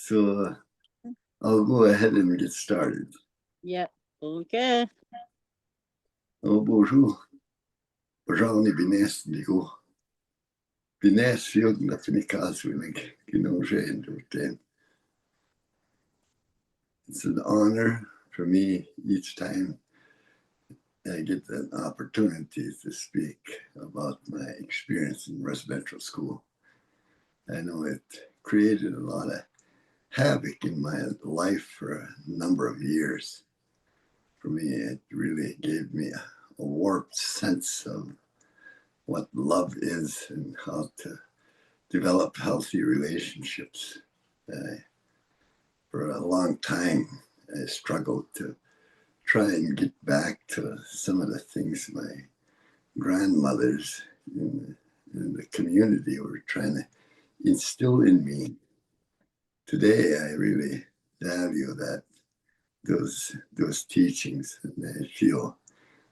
So I'll go ahead and get started. Yep. Okay. Oh, bonjour. Aujourd'hui, Bines, digo. Bines, fiog na finicaswinig, ginojeen roten. It's an honor for me each time I get an opportunity to speak about my experience in residential school. I know it created a lot of havoc in my life for a number of years. For me, it really gave me a warped sense of what love is and how to develop healthy relationships. For a long time, I struggled to try and get back to some of the things my grandmothers in the community were trying to instill in me. Today, I really value those teachings, and I feel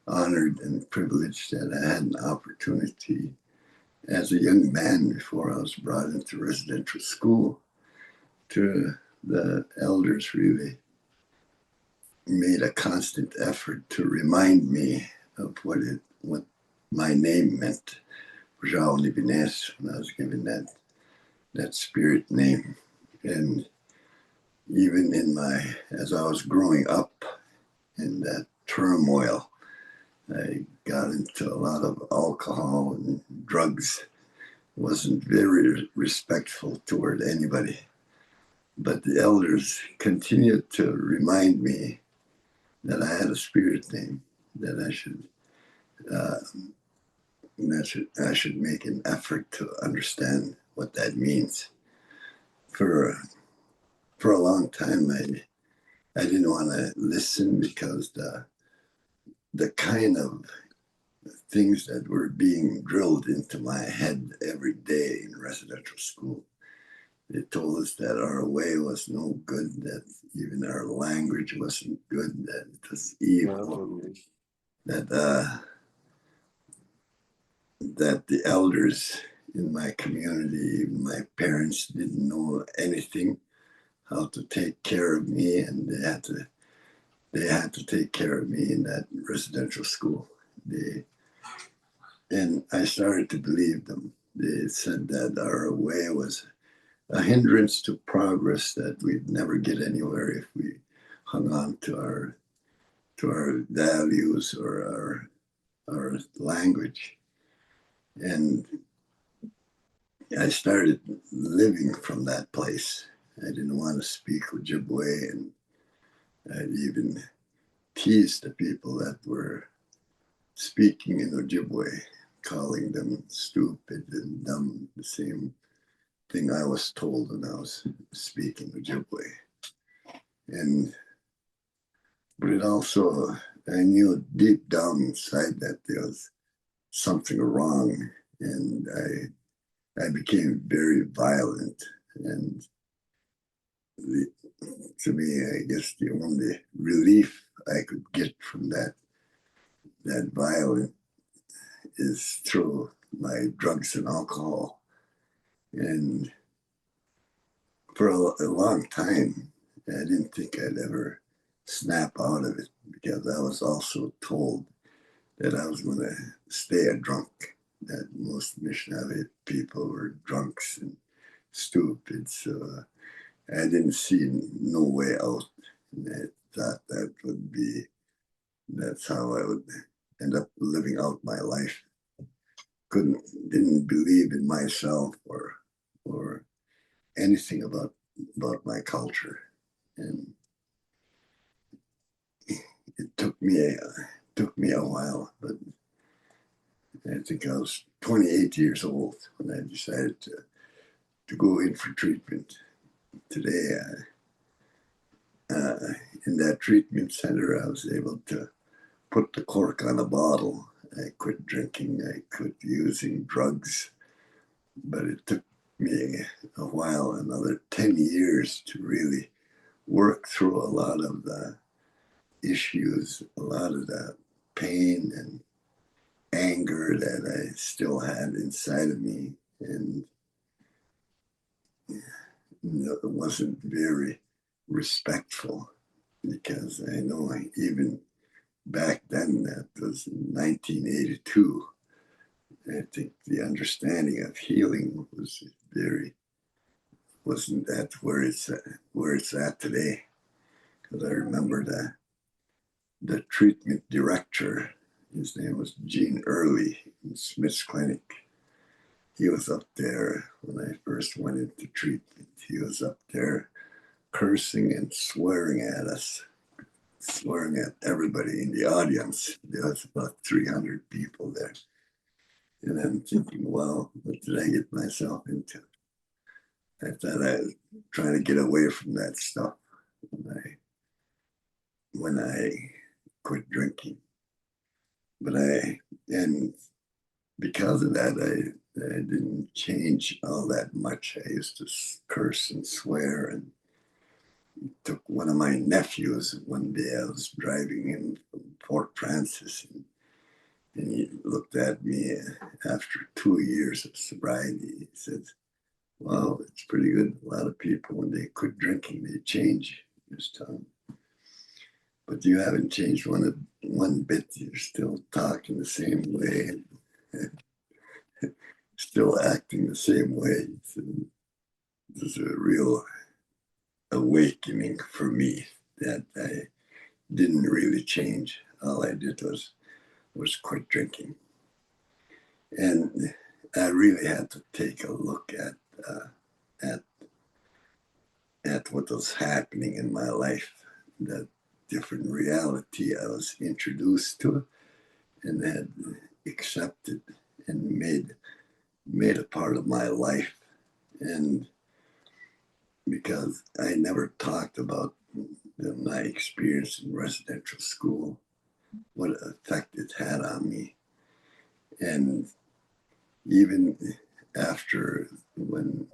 honored and privileged that I had an opportunity as a young man before I was brought into residential school. The elders really made a constant effort to remind me of what my name meant, Jao Libines, when I was given that spirit name. And even as I was growing up in that turmoil, I got into a lot of alcohol and drugs. Wasn't very respectful toward anybody. But the elders continued to remind me that I had a spirit name, that I should make an effort to understand what that means. For a long time, I didn't want to listen because the kind of things that were being drilled into my head every day in residential school. They told us that our way was no good, that even our language wasn't good, that it was evil, that the elders in my community, my parents didn't know anything how to take care of me, and they had to take care of me in that residential school. And I started to believe them. They said that our way was a hindrance to progress, that we'd never get anywhere if we hung on to our values or our language. And I started living from that place. I didn't want to speak Ojibwe, and I'd even teased the people that were speaking in Ojibwe, calling them stupid and dumb, the same thing I was told when I was speaking Ojibwe. But it also, I knew deep down inside that there was something wrong, and I became very violent. And to me, I guess the only relief I could get from that violence is through my drugs and alcohol. And for a long time, I didn't think I'd ever snap out of it, because I was also told that I was going to stay a drunk, that most Missionary people were drunks and stupid. So I didn't see no way out. And I thought that's how I would end up living out my life. Didn't believe in myself or anything about my culture. And it took me a while, but I think I was 28 years old when I decided to go in for treatment. Today, in that treatment center, I was able to put the cork on a bottle. I quit drinking, I quit using drugs, but it took me a while, another 10 years, to really work through a lot of the issues, a lot of the pain and anger that I still had inside of me. And wasn't very respectful, because I know even back then, that was in 1982, I think the understanding of healing wasn't at where it's at today. Because I remember the treatment director, his name was Gene Early in Smith's Clinic. He was up there when I first went into treatment. He was up there cursing and swearing at us, swearing at everybody in the audience. There was about 300 people there. And I'm thinking, wow, what did I get myself into? I thought I was trying to get away from that stuff when I quit drinking. And because of that, I didn't change all that much. I used to curse and swear, and took one of my nephews one day. I was driving in from Fort Francis, and he looked at me after 2 years of sobriety. He said, wow, it's pretty good. A lot of people, when they quit drinking, they change this time. But you haven't changed one bit. You're still talking the same way, still acting the same way. So this is a real awakening for me, that I didn't really change. All I did was quit drinking. And I really had to take a look at what was happening in my life, that different reality I was introduced to and had accepted and made a part of my life. And because I never talked about my experience in residential school, what effect it had on me. And even after, when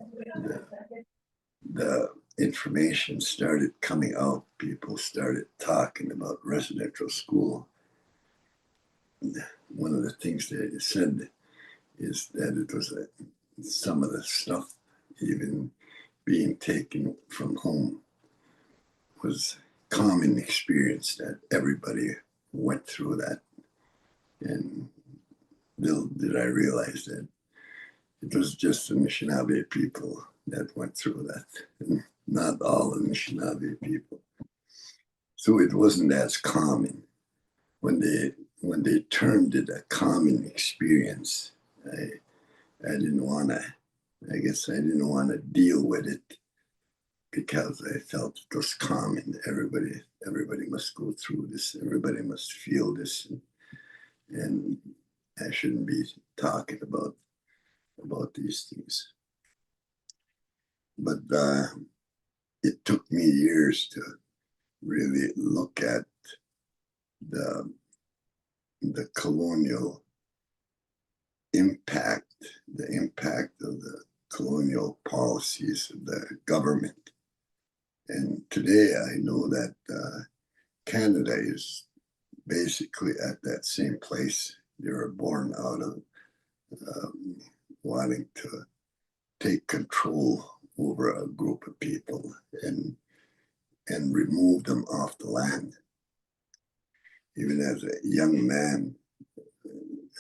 the information started coming out, people started talking about residential school. One of the things they said is that it was some of the stuff, even being taken from home, was common experience, that everybody went through that. And little did I realize that it was just the Anishinaabe people that went through that, and not all the Anishinaabe people. So it wasn't as common. When they termed it a common experience, I didn't want to. I guess I didn't want to deal with it, because I felt it was common. Everybody must go through this. Everybody must feel this, and I shouldn't be talking about these things. But it took me years to really look at the colonial impact, the impact of the colonial policies of the government. And today I know that Canada is basically at that same place. They were born out of wanting to take control over a group of people and remove them off the land. Even as a young man,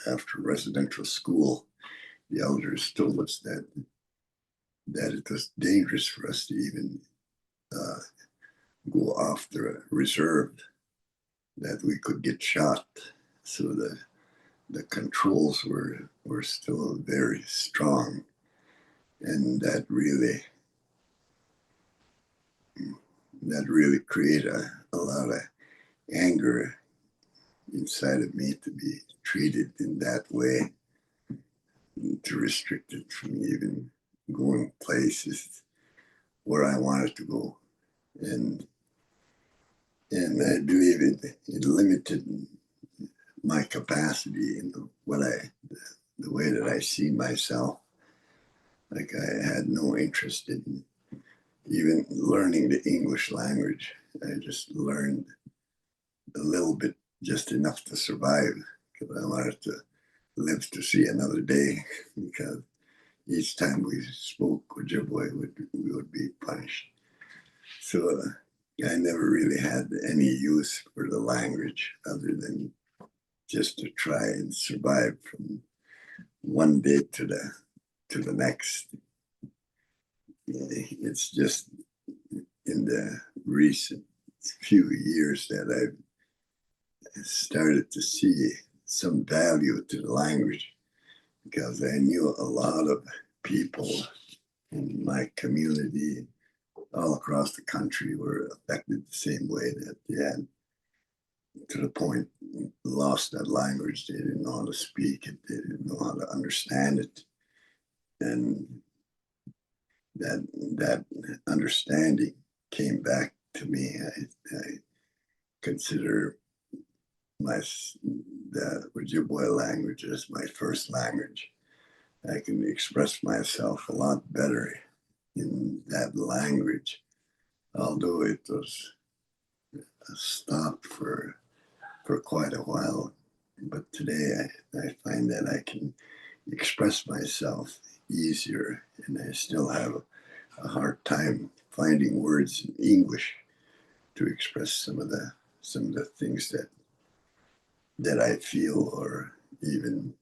after residential school, the elders told us that it was dangerous for us to even go off the reserve, that we could get shot. So the controls were still very strong, and that really created a lot of anger inside of me, to be treated in that way, to restrict it from even going places where I wanted to go. And I believe it limited my capacity in the way that I see myself. Like, I had no interest in even learning the English language. I just learned a little bit, just enough to survive, because I wanted to live to see another day. Because each time we spoke Ojibwe, we would be punished. So I never really had any use for the language other than just to try and survive from one day to the next. It's just in the recent few years that I've started to see some value to the language, because I knew a lot of people in my community all across the country were affected the same way, that they had, to the point, lost that language. They didn't know how to speak it, they didn't know how to understand it. And that understanding came back to me. I consider the Ojibwe language as my first language. I can express myself a lot better in that language, although it was stopped for quite a while. But today I find that I can express myself easier, and I still have a hard time finding words in English to express some of the things that I feel or even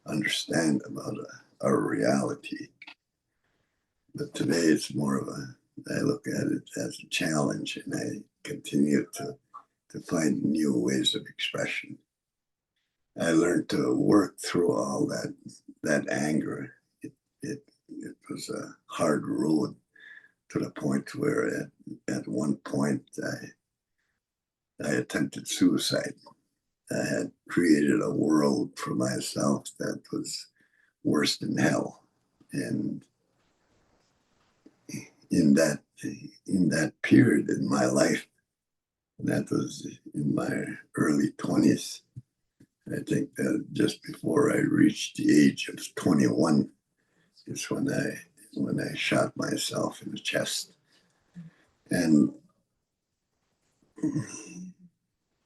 understand about our reality. But today it's more of I look at it as a challenge, and I continue to find new ways of expression. I learned to work through all that anger. It was a hard road, to the point where at one point I attempted suicide. I had created a world for myself that was worse than hell. And in that period in my life, that was in my early 20s, I think that just before I reached the age of 21 is when I shot myself in the chest. And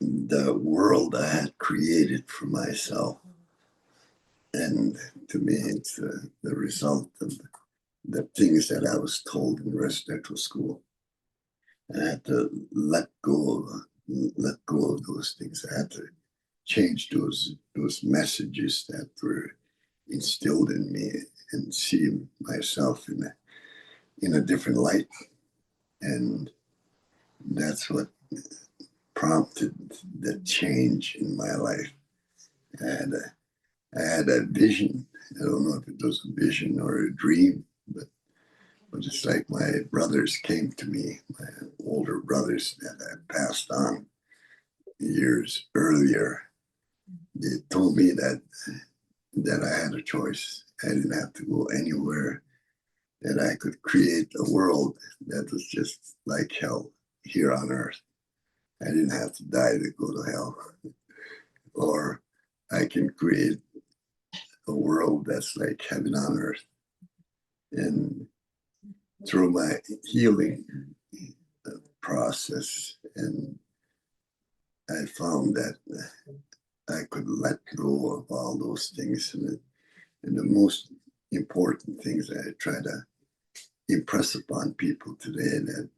the world I had created for myself, and to me it's the result of the things that I was told in residential school. And I had to let go of those things. I had to change those messages that were instilled in me, and see myself in a different light. And that's what prompted the change in my life. I had a vision. I don't know if it was a vision or a dream, but it's like my brothers came to me, my older brothers that I passed on years earlier. They told me that I had a choice. I didn't have to go anywhere, that I could create a world that was just like hell here on earth. I didn't have to die to go to hell. Or I can create a world that's like heaven on earth. And through my healing process, and I found that I could let go of all those things. And the most important things I try to impress upon people today, that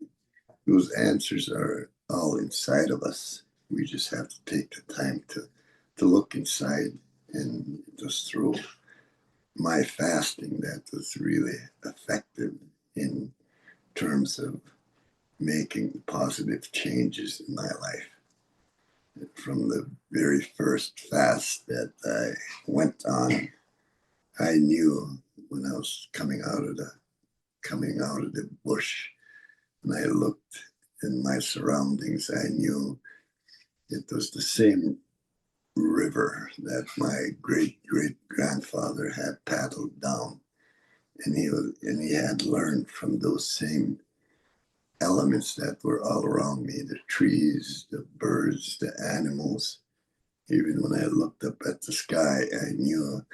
those answers are all inside of us. We just have to take the time to look inside. And just through my fasting, that was really effective in terms of making positive changes in my life. From the very first fast that I went on, I knew when I was coming out of the bush, and I looked in my surroundings, I knew it was the same river that my great grandfather had paddled down, and he had learned from those same elements that were all around me, the trees, the birds, the animals. Even when I looked up at the sky, I knew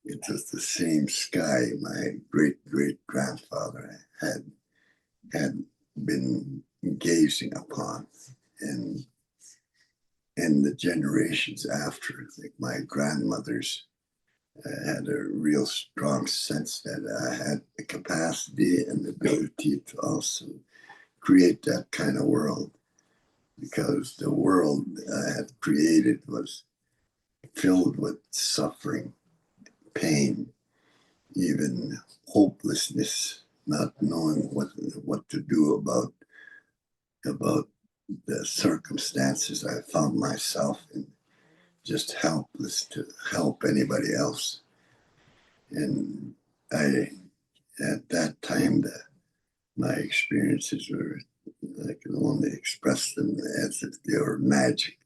it was the same sky my great grandfather had been gazing upon. And the generations after, like my grandmothers, I had a real strong sense that I had the capacity and the ability to also create that kind of world, because the world I had created was filled with suffering, pain, even hopelessness, not knowing what to do about the circumstances I found myself in, just helpless to help anybody else. And I, at that time, my experiences were, I can only express them as if they were magic.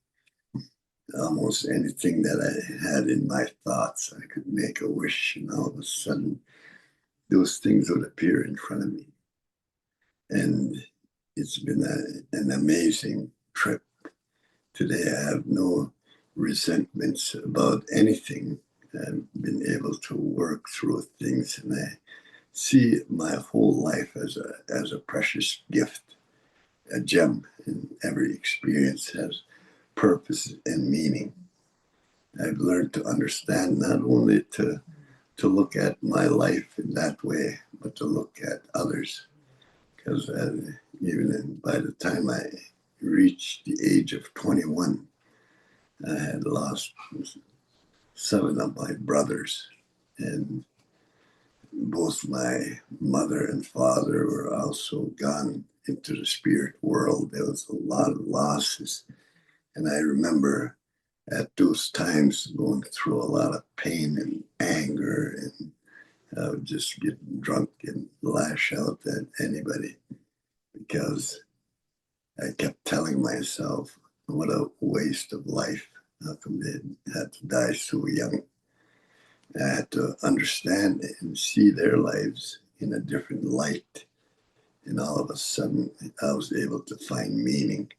Almost anything that I had in my thoughts, I could make a wish, and all of a sudden, those things would appear in front of me. And it's been an amazing trip. Today, I have no resentments about anything. I've been able to work through things, and I see my whole life as a precious gift, a gem, and every experience has purpose and meaning. I've learned to understand not only to look at my life in that way, but to look at others. Because by the time I reached the age of 21, I had lost 7 of my brothers, and both my mother and father were also gone into the spirit world. There was a lot of losses. And I remember at those times going through a lot of pain and anger, and I would just get drunk and lash out at anybody, because I kept telling myself, what a waste of life. How come they had to die so young? I had to understand and see their lives in a different light. And all of a sudden, I was able to find meaning,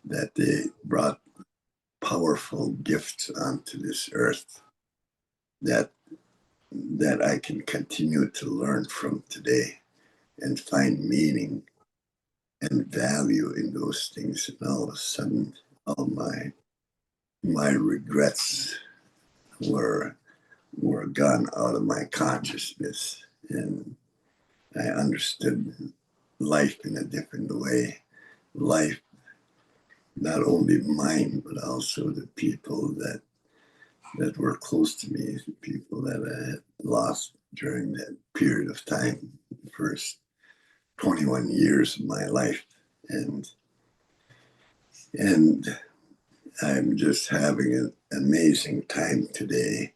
that they brought powerful gifts onto this earth that I can continue to learn from today and find meaning and value in those things. And all of a sudden, all my regrets were gone out of my consciousness, and I understood life in a different way. Life, not only mine, but also the people that were close to me, the people that I had lost during that period of time, the first 21 years of my life. And I'm just having an amazing time today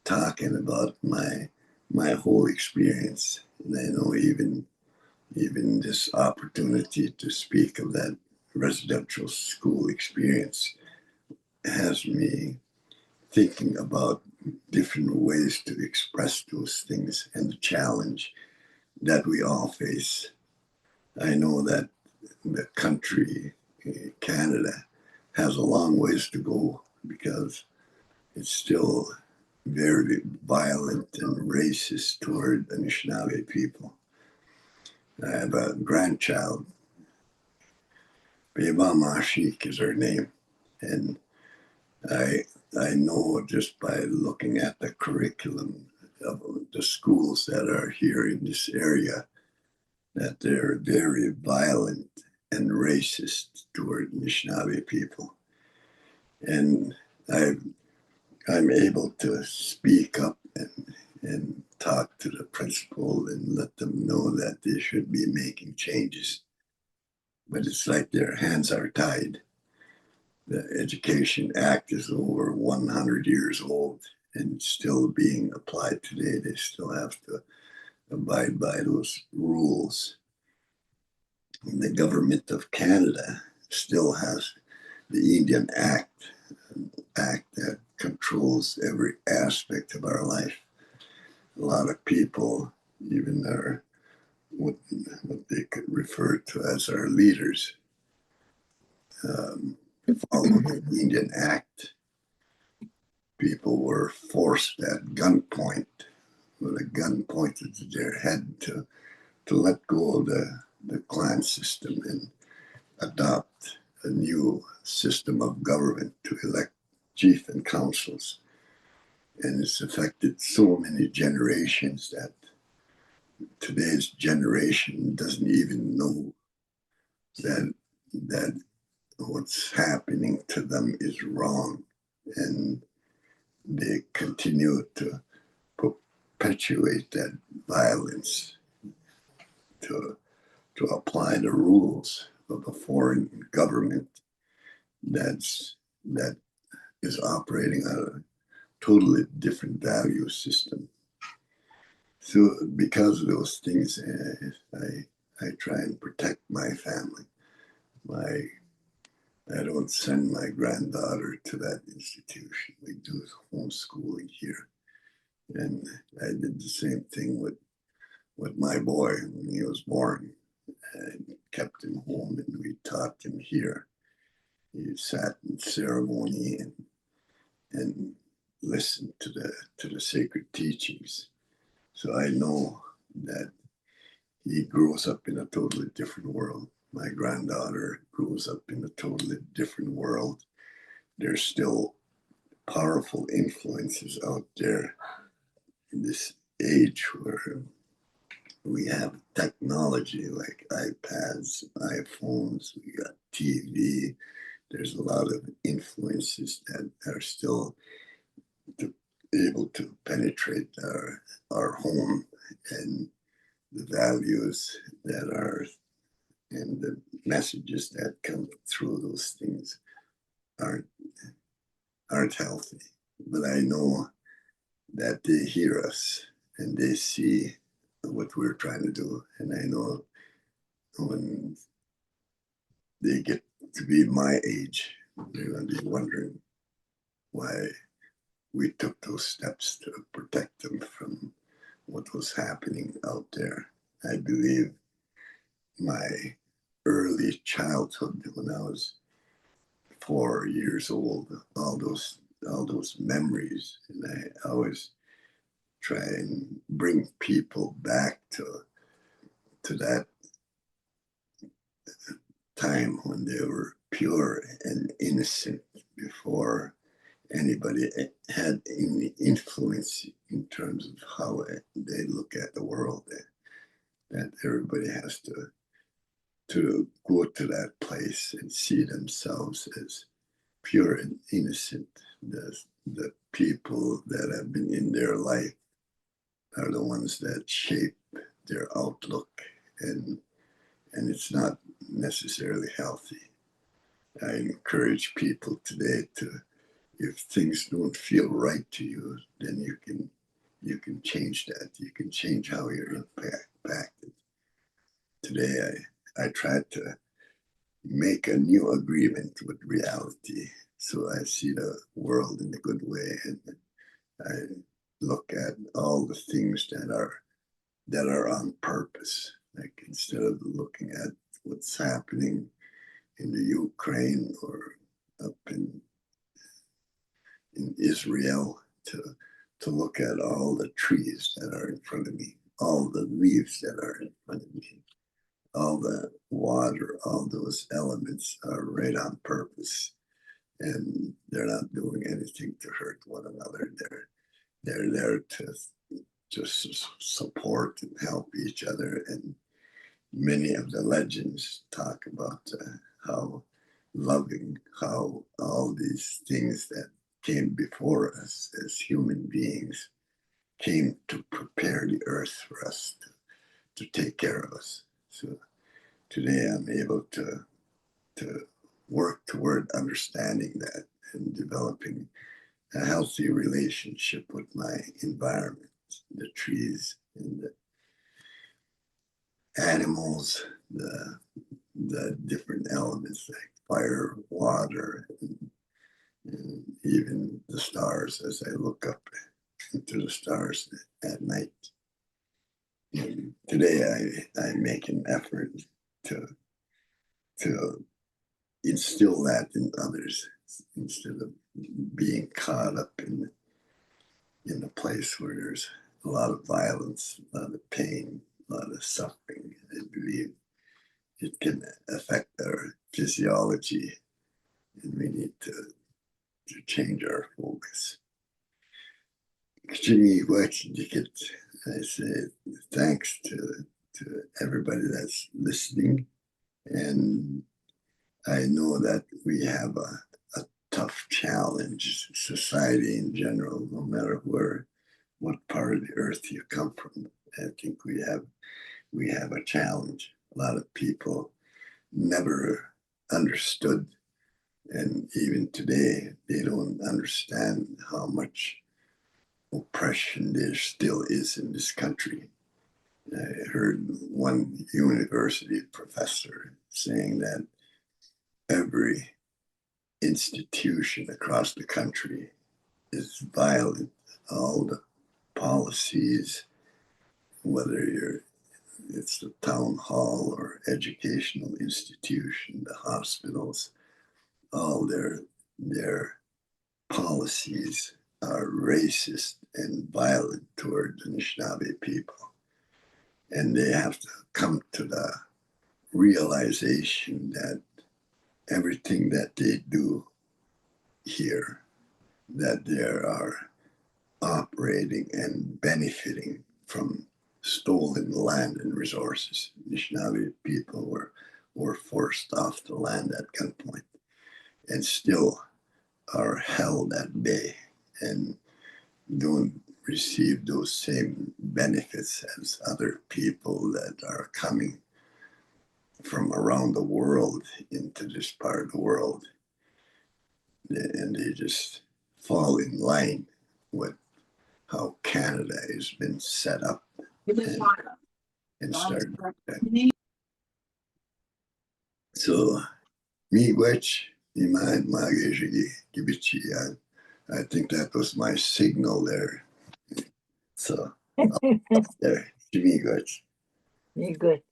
talking about my whole experience. And I know even this opportunity to speak of that residential school experience has me thinking about different ways to express those things and the challenge that we all face. I know that the country, Canada, has a long ways to go, because it's still very violent and racist toward Anishinaabe people. I have a grandchild, Beba Mashik is her name, and I know just by looking at the curriculum of the schools that are here in this area that they're very violent and racist toward Anishinaabe people. And I'm able to speak up and talk to the principal and let them know that they should be making changes. But it's like their hands are tied. The Education Act is over 100 years old and still being applied today. They still have to abide by those rules. And the government of Canada still has the Indian Act, an act that controls every aspect of our life. A lot of people even are what they could refer to as our leaders, follow the Indian Act. People were forced at gunpoint, with a gun pointed to their head, to let go of the clan system and adopt a new system of government to elect chief and councils. And it's affected so many generations that today's generation doesn't even know that what's happening to them is wrong, and they continue to perpetuate that violence to apply the rules of a foreign government that is operating on a totally different value system. So because of those things, I try and protect my family. I don't send my granddaughter to that institution. We do homeschooling here. And I did the same thing with my boy when he was born. I kept him home and we taught him here. He sat in ceremony and listened to the sacred teachings. So I know that he grows up in a totally different world. My granddaughter grows up in a totally different world. There's still powerful influences out there in this age where we have technology like iPads, iPhones, we got TV. There's a lot of influences that are still able to penetrate our home, and the values that are and the messages that come through those things aren't healthy. But I know that they hear us and they see what we're trying to do. And I know when they get to be my age, they're going to be wondering why we took those steps to protect them from what was happening out there. I believe my early childhood, when I was 4 years old, all those memories, and I always try and bring people back to that time when they were pure and innocent before anybody had any influence in terms of how they look at the world. That everybody has to go to that place and see themselves as pure and innocent. The people that have been in their life are the ones that shape their outlook, and it's not necessarily healthy. I encourage people today to, if things don't feel right to you, then you can change that. You can change how you're impacted. Today I tried to make a new agreement with reality, so I see the world in a good way, and I look at all the things that are on purpose. Like instead of looking at what's happening in the Ukraine or up in Israel, to look at all the trees that are in front of me, all the leaves that are in front of me, all the water, all those elements are right on purpose, and they're not doing anything to hurt one another. They're there to just support and help each other. And many of the legends talk about how loving, how all these things that came before us as human beings came to prepare the earth for us to take care of us. So today I'm able to work toward understanding that and developing a healthy relationship with my environment, the trees and the animals, the different elements like fire, water, and even the stars as I look up into the stars at night. And today I make an effort to instill that in others instead of being caught up in a place where there's a lot of violence, a lot of pain, a lot of suffering. I believe it can affect our physiology, and we need to change our focus. Jimmy, what you get? I say thanks to everybody that's listening, and I know that we have a tough challenge, society in general, no matter what part of the earth you come from. I think we have a challenge. A lot of people never understood, and even today they don't understand how much oppression there still is in this country. I heard one university professor saying that every institution across the country is violent. All the policies, whether it's the town hall or educational institution, the hospitals, all their policies are racist and violent toward the Anishinaabe people. And they have to come to the realization that everything that they do here, that they are operating and benefiting from stolen land and resources. Anishinaabe people were forced off the land at gunpoint and still are held at bay and don't receive those same benefits as other people that are coming from around the world into this part of the world. And they just fall in line with how Canada has been set up and started. So, me, which I think that was my signal there. So, up there, me, which. Me good.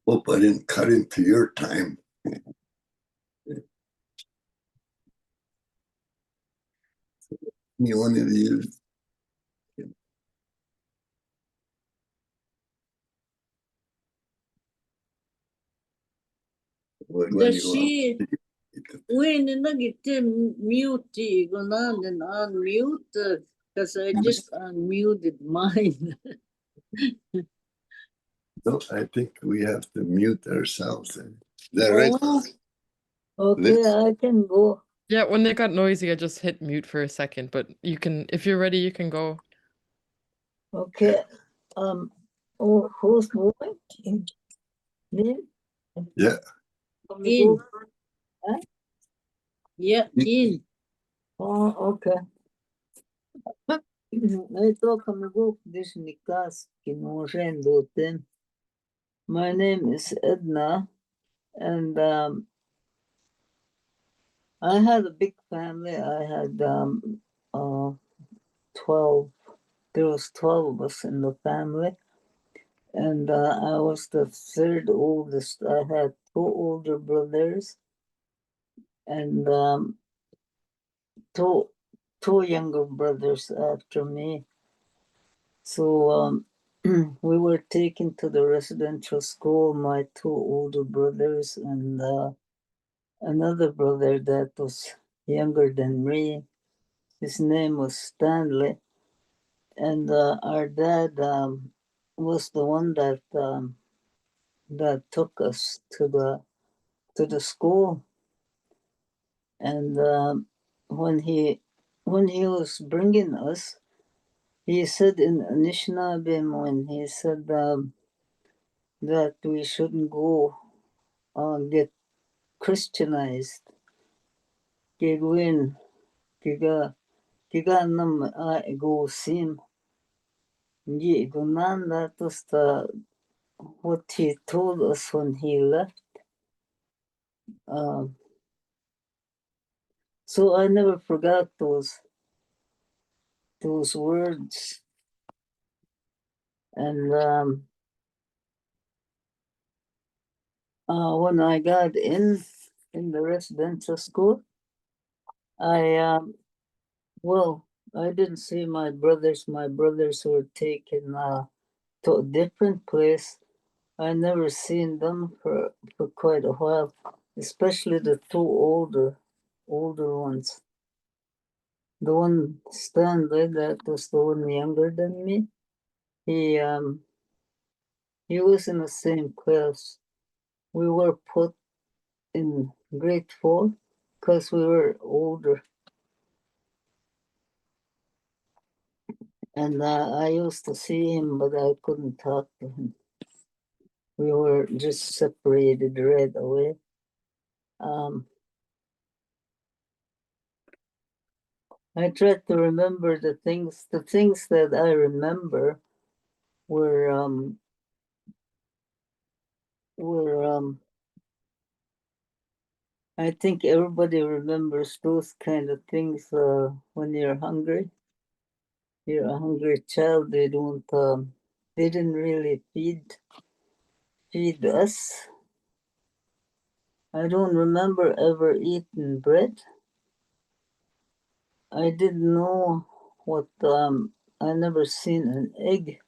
Hope I didn't cut into your time. You wanted to use. What The do you want? she when nagite mute gonna then unmute because I just unmuted mine. No, I think we have to mute ourselves. Is that right? Oh, Okay, I can go. Yeah, when they got noisy, I just hit mute for a second, but you can, if you're ready, you can go. Okay. Who's going? Me? Yeah. in. Yeah, in. Oh, okay. Ito kami go this nikas kinushen doten. My name is Edna, and I had a big family. I had 12. There was 12 of us in the family, and I was the third oldest. I had 2 older brothers and two younger brothers after me. So we were taken to the residential school, my 2 older brothers and another brother that was younger than me. His name was Stanley. And our dad was the one that took us to the school. And when he was bringing us, he said in Anishinaabe, when he said that we shouldn't go get Christianized. Kigwin, kiga nam go sim. That was what he told us when he left. So I never forgot those words. And when I got in the residential school, I didn't see my brothers. My brothers were taken to a different place. I never seen them for quite a while, especially the two older ones. The one Stanley, that was the one younger than me. He was in the same class. We were put in grade 4 because we were older. And I used to see him, but I couldn't talk to him. We were just separated right away. I tried to remember the things that I remember were I think everybody remembers those kind of things when you're hungry. You're a hungry child. They didn't really feed us. I don't remember ever eating bread. I didn't know what I never seen an egg.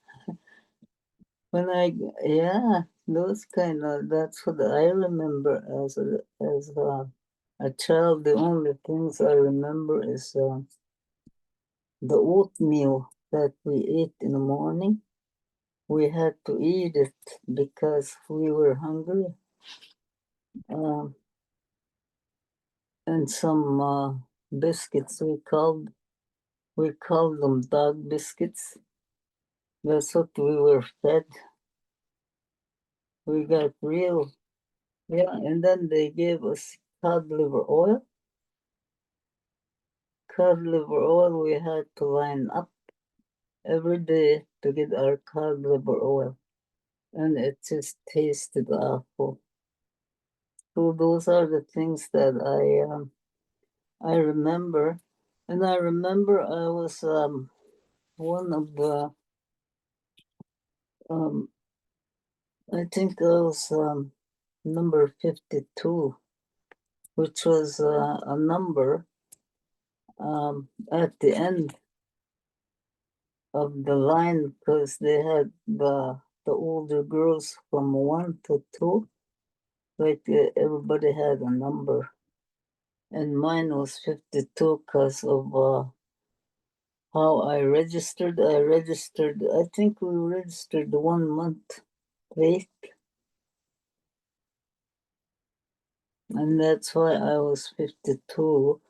Those kind of, that's what I remember as a child. The only things I remember is the oatmeal that we ate in the morning. We had to eat it because we were hungry. And some biscuits, we called them dog biscuits. That's what we were fed. We got real, and then they gave us cod liver oil. Cod liver oil, we had to line up every day to get our cod liver oil. And it just tasted awful. So those are the things that I remember. And I remember I was one of the, I think I was number 52, which was a number at the end of the line, because they had the older girls from 1 to 2. Like everybody had a number. And mine was 52 because of how I registered. I think we registered 1 month late. And that's why I was 52.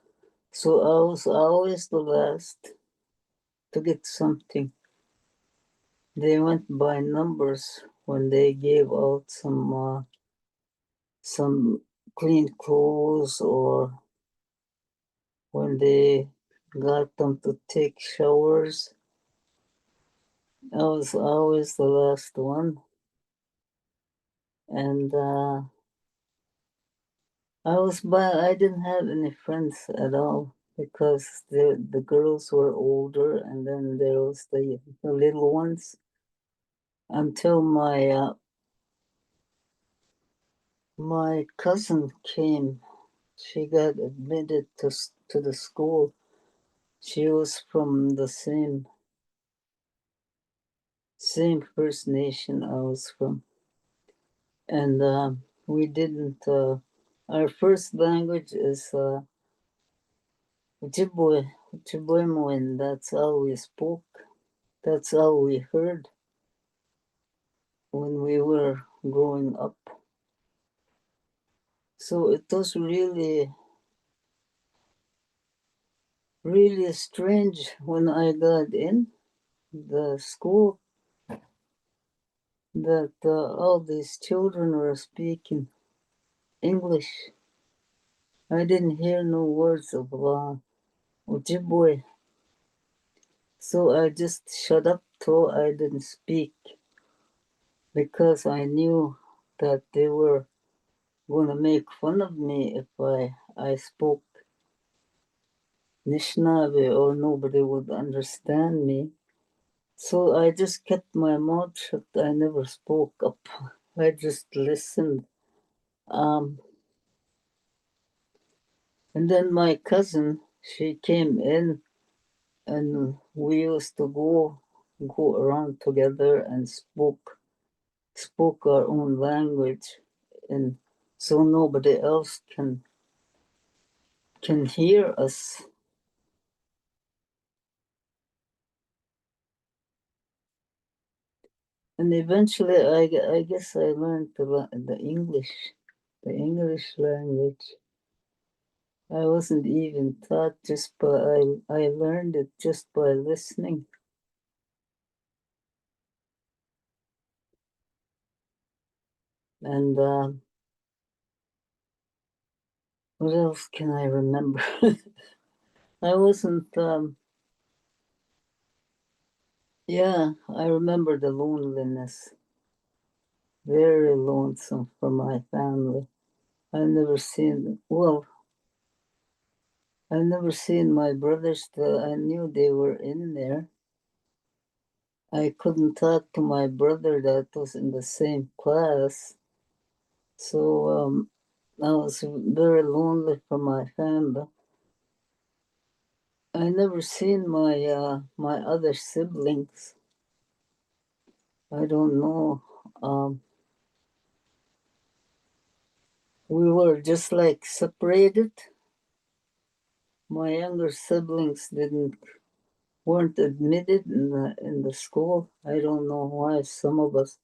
So I was always the last to get something. They went by numbers when they gave out some clean clothes, or when they got them to take showers. I was always the last one. And I didn't have any friends at all, because the girls were older, and then there was the little ones, until my cousin came. She got admitted to the school. She was from the same First Nation I was from. And we didn't, our first language is Ojibwe, and that's all we spoke. That's all we heard when we were growing up. So it was really, really strange when I got in the school that all these children were speaking English. I didn't hear no words of Ojibwe. So I just shut up till I didn't speak, because I knew that they were going to make fun of me if I spoke Nishnawbe, or nobody would understand me. So I just kept my mouth shut. I never spoke up. I just listened. And then my cousin, she came in, and we used to go around together and spoke spoke our own language, and so nobody else can hear us. And eventually, I guess I learned the English language. I wasn't even taught, just by I learned it just by listening. And what else can I remember? I wasn't. Yeah, I remember the loneliness. Very lonesome for my family. I never seen. Well, I never seen my brothers. I knew they were in there. I couldn't talk to my brother that was in the same class. So I was very lonely for my family. I never seen my my other siblings. I don't know. We were just like separated. My younger siblings weren't admitted in the school. I don't know why. Some of us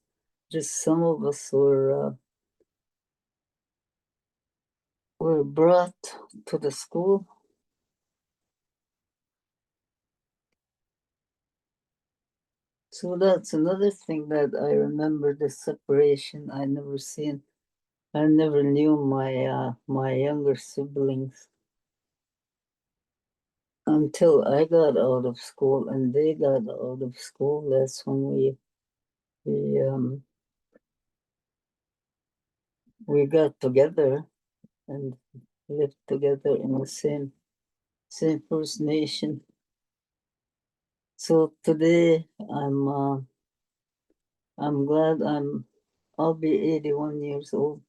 were brought to the school. So that's another thing that I remember, the separation. I never knew my younger siblings until I got out of school and they got out of school. That's when we got together and lived together in the same First Nation. So today I'm glad I'll be 81 years old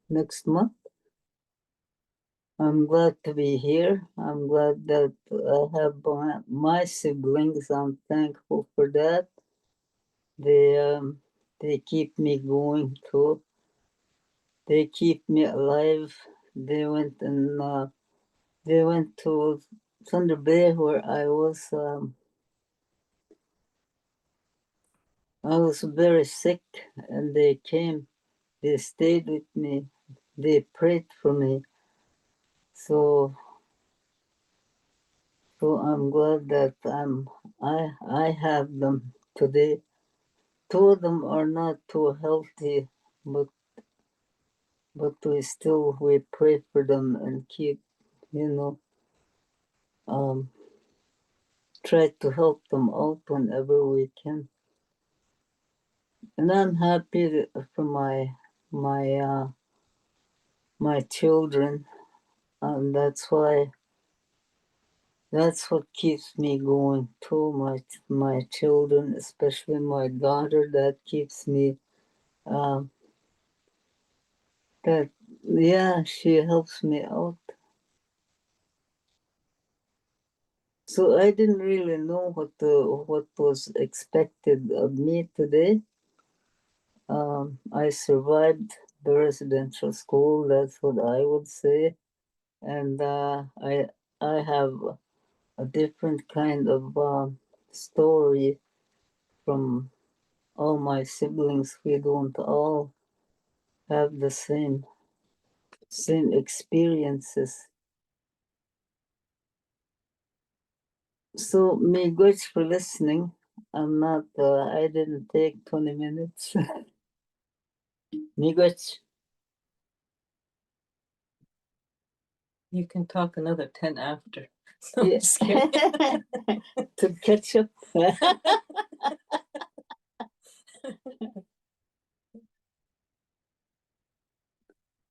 next month. I'm glad to be here. I'm glad that I have my siblings. I'm thankful for that. They keep me going too. They keep me alive. They went to Thunder Bay where I was very sick, and they came. They stayed with me. They prayed for me. So I'm glad that I have them today. Two of them are not too healthy, but we pray for them and keep, try to help them out whenever we can. And I'm happy for my children, and that's what keeps me going too. My children, especially my daughter, that keeps me. She helps me out. So I didn't really know what was expected of me today. I survived the residential school. That's what I would say, and I have a different kind of story from all my siblings. We don't all have the same experiences. So, miigwech for listening. I didn't take 20 minutes. Miigwech. You can talk another 10 after. Yeah. To catch up.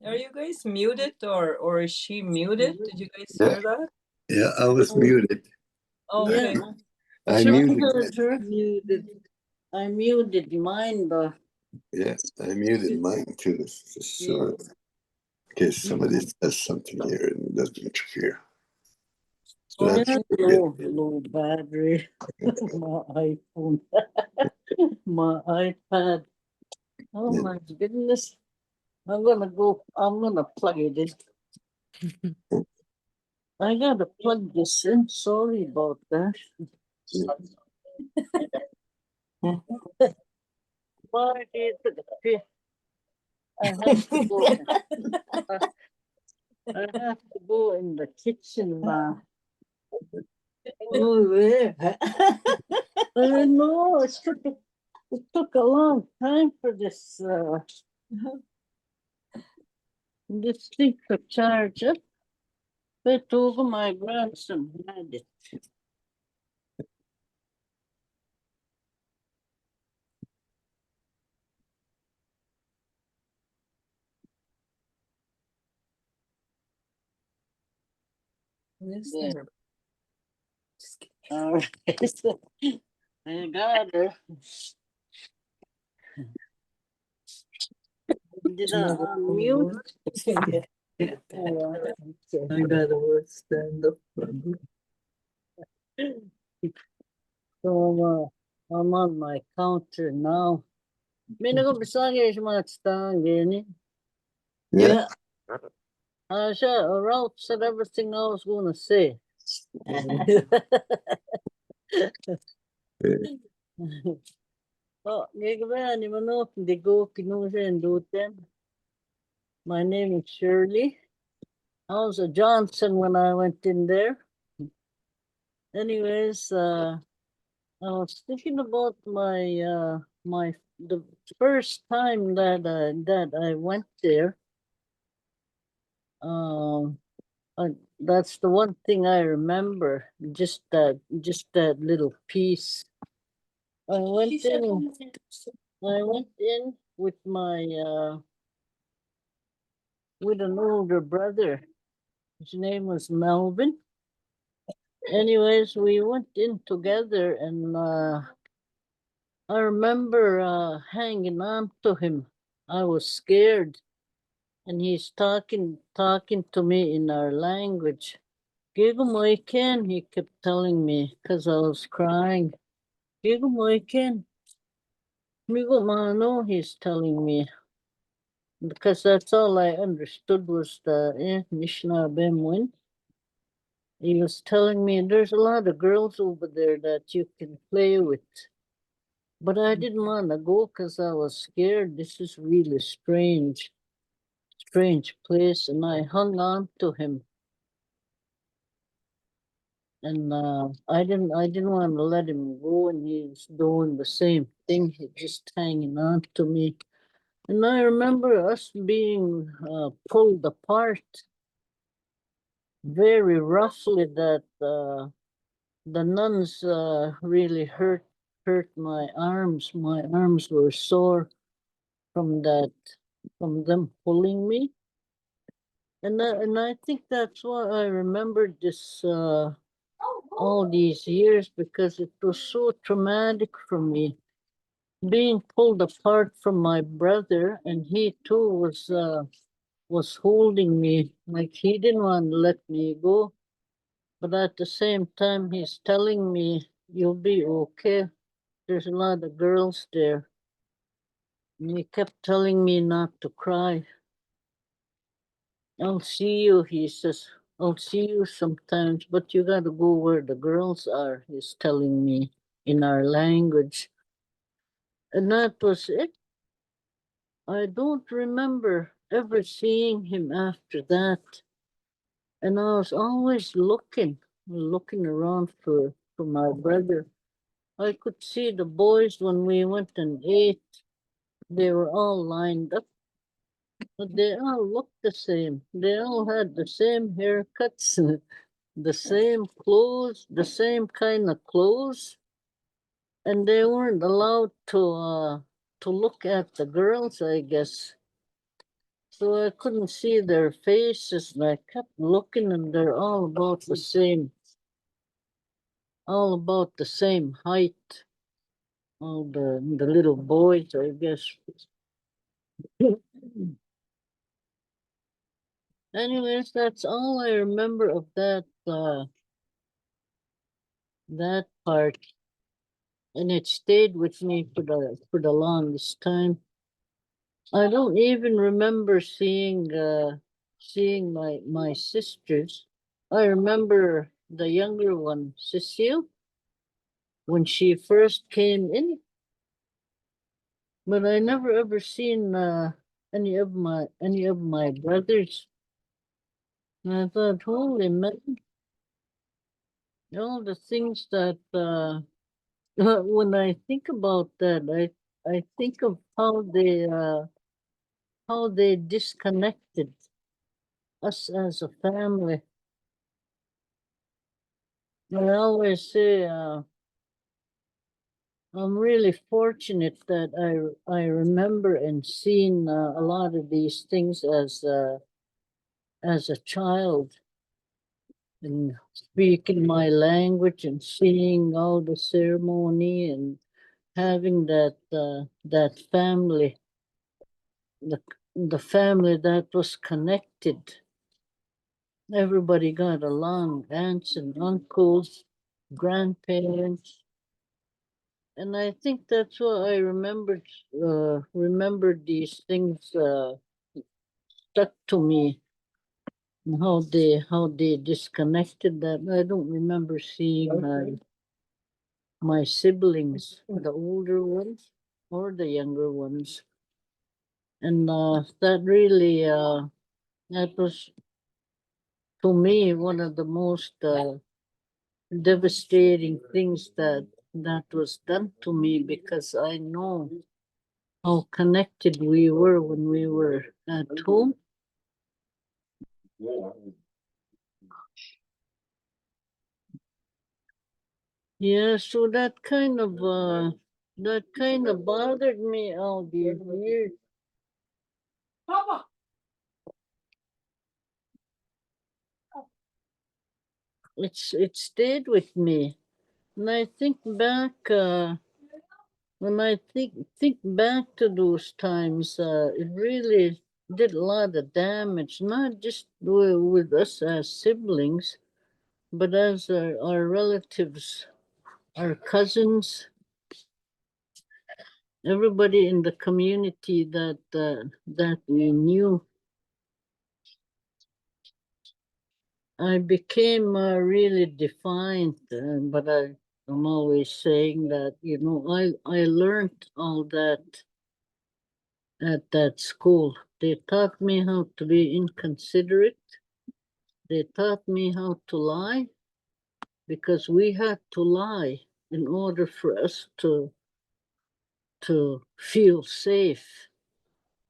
Are you guys muted or is she muted? Did you guys hear that? Yeah, I was muted. Okay. Yeah. I Sure. muted. Muted. I muted mine, though. Yeah, I muted mine too. So in case somebody says something here and it doesn't interfere. So Oh, that's Low battery. My iPhone. My iPad. Oh my goodness. I'm gonna plug it in. I gotta plug this in. Sorry about that. Why did the- I have to go. I have to go in the kitchen now. Oh, where? I know it took a long time for this this thing to charge up. But over my grandson had it. Yeah. All right. I got her. Did I unmute? I gotta stand up. So I'm on my counter now. May nagumpisagay sa mga tstang gini. Yeah. Siya, Ralph said everything I was gonna say. Oh, gagawa ni Manok, hindi ko kinusendutin. My name is Shirley. I was a Johnson when I went in there. Anyways, I was thinking about the first time that I went there. That's the one thing I remember. Just that little piece. I went in with my with an older brother. His name was Melvin. Anyways, we went in together, and I remember hanging on to him. I was scared, and he's talking to me in our language. Gigo mo iken, he kept telling me, because I was crying. Gigo mo iken. Migo mano, he's telling me. Because that's all I understood was the Mishnah Bemwin. He was telling me there's a lot of girls over there that you can play with. But I didn't want to go because I was scared. This is really strange place. And I hung on to him. And I didn't want to let him go, and he's doing the same thing. He's just hanging on to me. And I remember us being pulled apart very roughly, that the nuns really hurt my arms. My arms were sore from them pulling me. And I think that's why I remembered this all these years, because it was so traumatic for me. Being pulled apart from my brother, and he too was holding me like he didn't want to let me go. But at the same time, he's telling me, you'll be okay. There's a lot of girls there. And he kept telling me not to cry. I'll see you, he says. I'll see you sometimes, but you gotta go where the girls are, he's telling me in our language. And that was it. I don't remember ever seeing him after that. And I was always looking around for my brother. I could see the boys when we went and ate. They were all lined up, but they all looked the same. They all had the same haircuts, the same clothes, the same kind of clothes. And they weren't allowed to look at the girls, I guess. So I couldn't see their faces, and I kept looking, and they're all about the same height. All the little boys, I guess. Anyways, that's all I remember of that part, and it stayed with me for the longest time. I don't even remember seeing my sisters. I remember the younger one, Cecile, when she first came in, but I never ever seen any of my brothers. And I thought, holy man, all the things that when I think about that, I think of how they disconnected us as a family. I always say I'm really fortunate that I remember and seen a lot of these things as a child, and speaking my language and seeing all the ceremony and having that family, the the family that was connected. Everybody got along, aunts and uncles, grandparents. And I think that's why I remembered these things stuck to me, and how they disconnected that. I don't remember seeing my siblings, the older ones or the younger ones. And that really that was, to me, one of the most devastating things that was done to me, because I know how connected we were when we were at home. Yeah, so that kind of bothered me all these years. It stayed with me. And I think back when I think back to those times, it really did a lot of damage, not just with us as siblings, but as our relatives, our cousins, everybody in the community that we knew. I became really defiant, but I'm always saying that, I learned all that at that school. They taught me how to be inconsiderate. They taught me how to lie, because we had to lie in order for us to feel safe.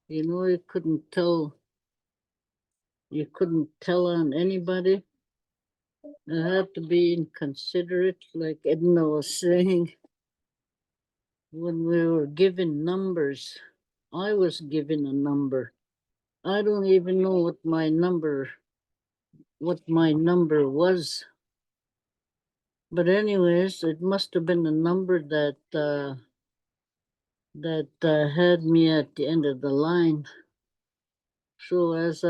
You couldn't tell on anybody. I had to be inconsiderate, like Edna was saying. When we were given numbers, I was given a number. I don't even know what my number was. But anyways, it must have been a number that had me at the end of the line. So as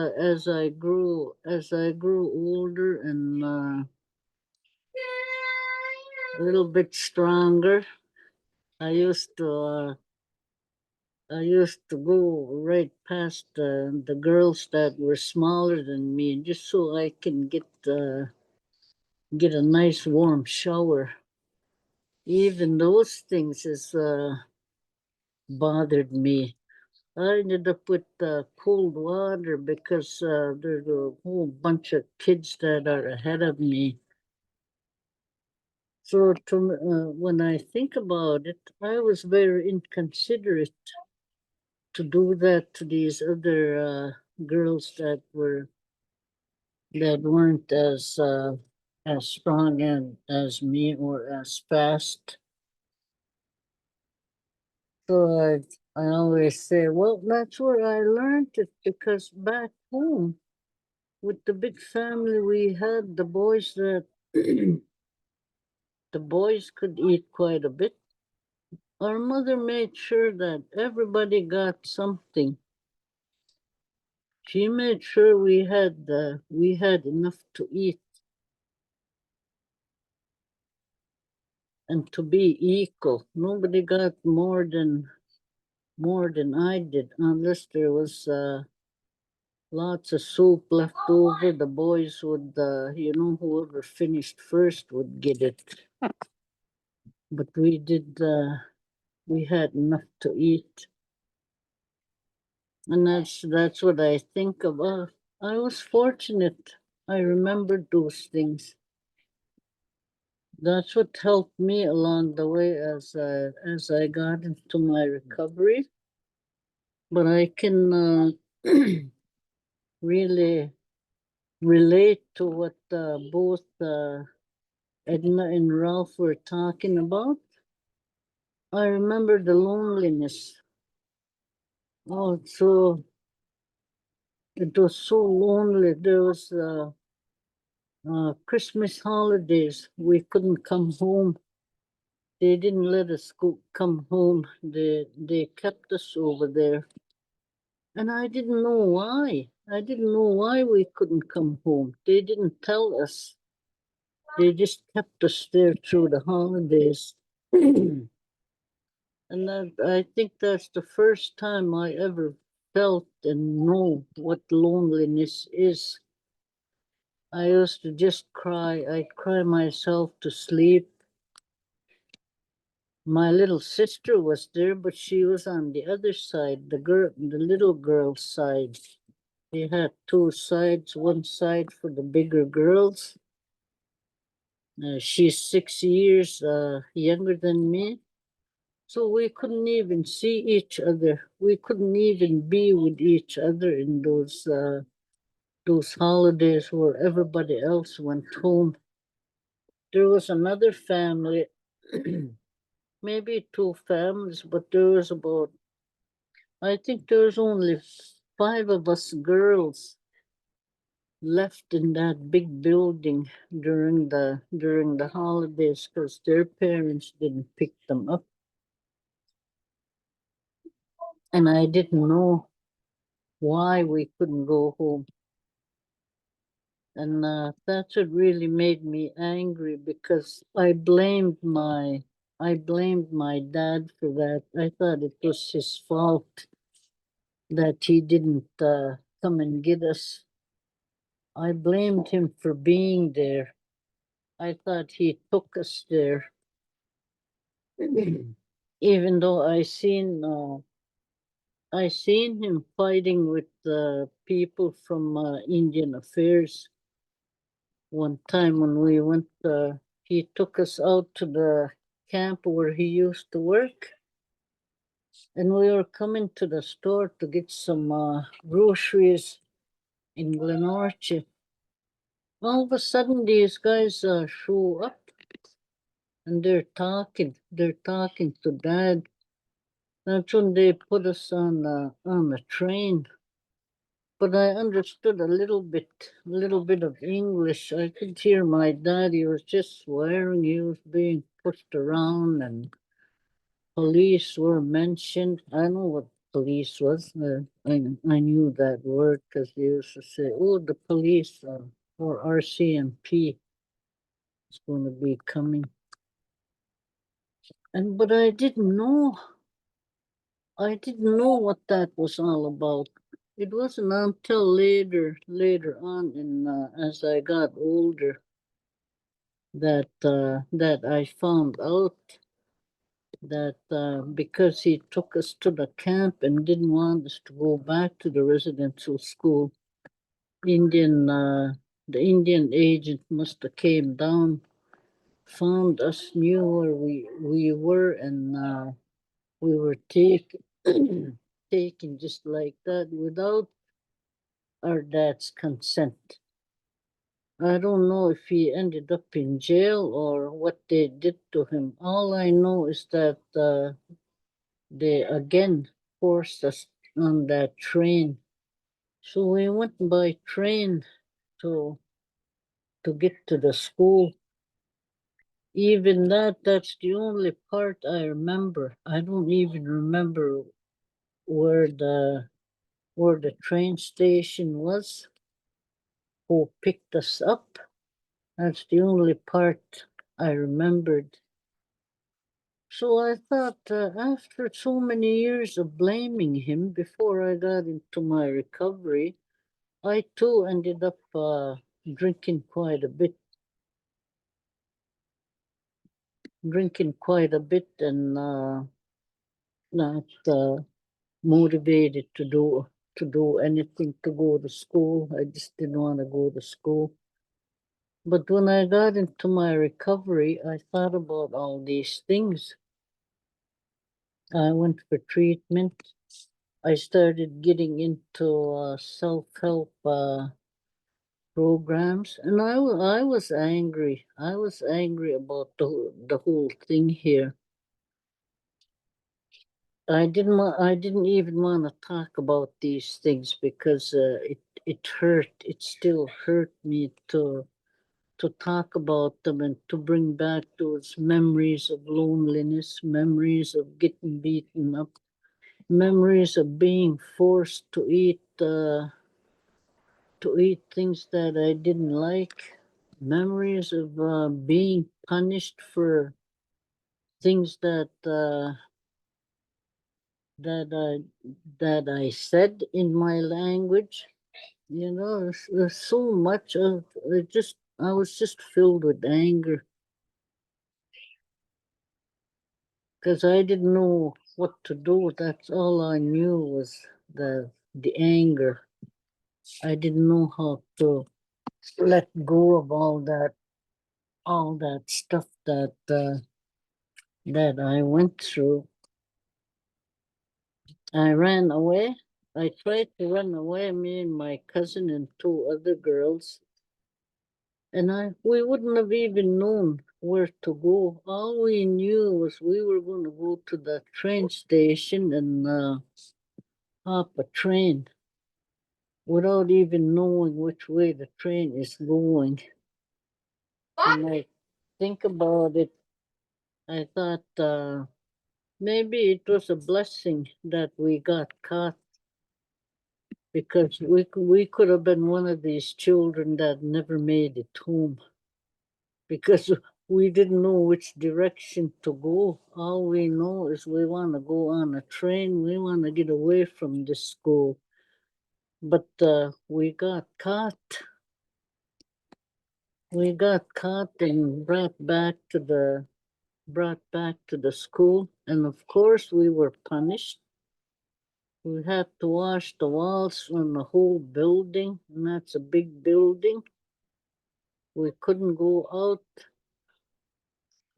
I grew older and a little bit stronger, I used to go right past the girls that were smaller than me, just so I can get a nice warm shower. Even those things has bothered me. I ended up with cold water because there's a whole bunch of kids that are ahead of me. So when I think about it, I was very inconsiderate to do that to these other girls that weren't as strong and as me or as fast. So I always say, well, that's where I learned it, because back home with the big family we had, the boys that the boys could eat quite a bit. Our mother made sure that everybody got something. She made sure we had enough to eat and to be equal. Nobody got more more than I did, unless there was lots of soup left over. The boys would, whoever finished first would get it. But we had enough to eat. And that's what I think about. I was fortunate. I remembered those things. That's what helped me along the way as I got into my recovery. But I can really relate to what both Edna and Ralph were talking about. I remember the loneliness. Oh, it was so lonely. There was Christmas holidays. We couldn't come home. They didn't let us come home. They kept us over there. And I didn't know why. I didn't know why we couldn't come home. They didn't tell us. They just kept us there through the holidays. And I think that's the first time I ever felt and know what loneliness is. I used to just cry. I'd cry myself to sleep. My little sister was there, but she was on the other side, the little girl's side. They had two sides, one side for the bigger girls. She's 6 years younger than me. So we couldn't even see each other. We couldn't even be with each other in those holidays where everybody else went home. There was another family, maybe two families, but I think there was only 5 of us girls left in that big building during the holidays because their parents didn't pick them up. And I didn't know why we couldn't go home. And that's what really made me angry because I blamed my dad for that. I thought it was his fault that he didn't come and get us. I blamed him for being there. I thought he took us there. Even though I seen him fighting with people from Indian Affairs. One time when we went, he took us out to the camp where he used to work. And we were coming to the store to get some groceries in Glenorchy. All of a sudden, these guys show up and they're talking. They're talking to Dad. That's when they put us on a train. But I understood a little bit of English. I could hear my dad. He was just swearing. He was being pushed around, and police were mentioned. I know what police was. I knew that word because they used to say, "Oh, the police or RCMP is going to be coming." But I didn't know. I didn't know what that was all about. It wasn't until later on, in as I got older, that I found out that because he took us to the camp and didn't want us to go back to the residential school, the Indian agent must have came down, found us, knew where we were, and we were taken taken just like that without our dad's consent. I don't know if he ended up in jail or what they did to him. All I know is that they again forced us on that train. So we went by train to get to the school. Even that's the only part I remember. I don't even remember where the train station was, who picked us up. That's the only part I remembered. So I thought after so many years of blaming him before I got into my recovery, I too ended up drinking quite a bit. And not motivated to do anything, to go to school. I just didn't want to go to school. But when I got into my recovery, I thought about all these things. I went for treatment. I started getting into self-help programs, and I was angry. I was angry about the whole thing here. I didn't even want to talk about these things because it hurt. It still hurt me to talk about them and to bring back those memories of loneliness, memories of getting beaten up, memories of being forced to eat things that I didn't like, memories of being punished for things that I said in my language. You know, there's so much of it. I was just filled with anger because I didn't know what to do. That's all I knew was the anger. I didn't know how to let go of all that stuff that I went through. I ran away. I tried to run away, me and my cousin and two other girls. And we wouldn't have even known where to go. All we knew was we were going to go to the train station and hop a train without even knowing which way the train is going. And I think about it, I thought maybe it was a blessing that we got caught, because we could have been one of these children that never made it home because we didn't know which direction to go. All we know is we want to go on a train. We want to get away from the school. But we got caught. We got caught and brought back to the school. And of course, we were punished. We had to wash the walls on the whole building, and that's a big building. We couldn't go out.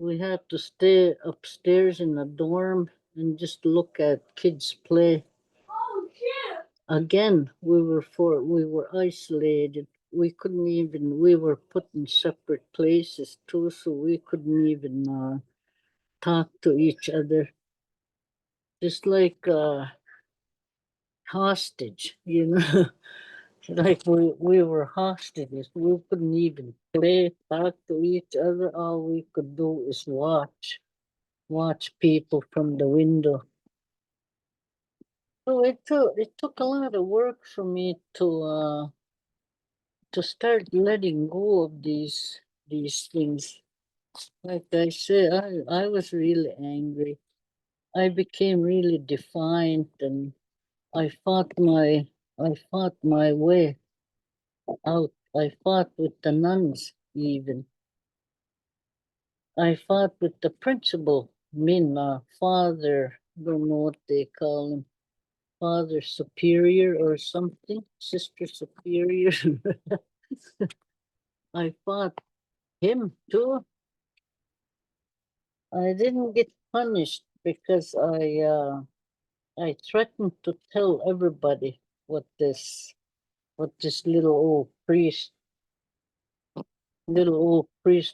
We had to stay upstairs in the dorm and just look at kids play. Again, we were isolated. We were put in separate places too, so we couldn't even talk to each other. Just like hostage, you know. Like we were hostages. We couldn't even play, talk to each other. All we could do is watch people from the window. So it took a lot of work for me to start letting go of these things. Like I said, I was really angry. I became really defiant, and I fought my way out. I fought with the nuns even. I fought with the principal, father, don't know what they call him, father superior or something, sister superior. I fought him too. I didn't get punished because I threatened to tell everybody what this little old priest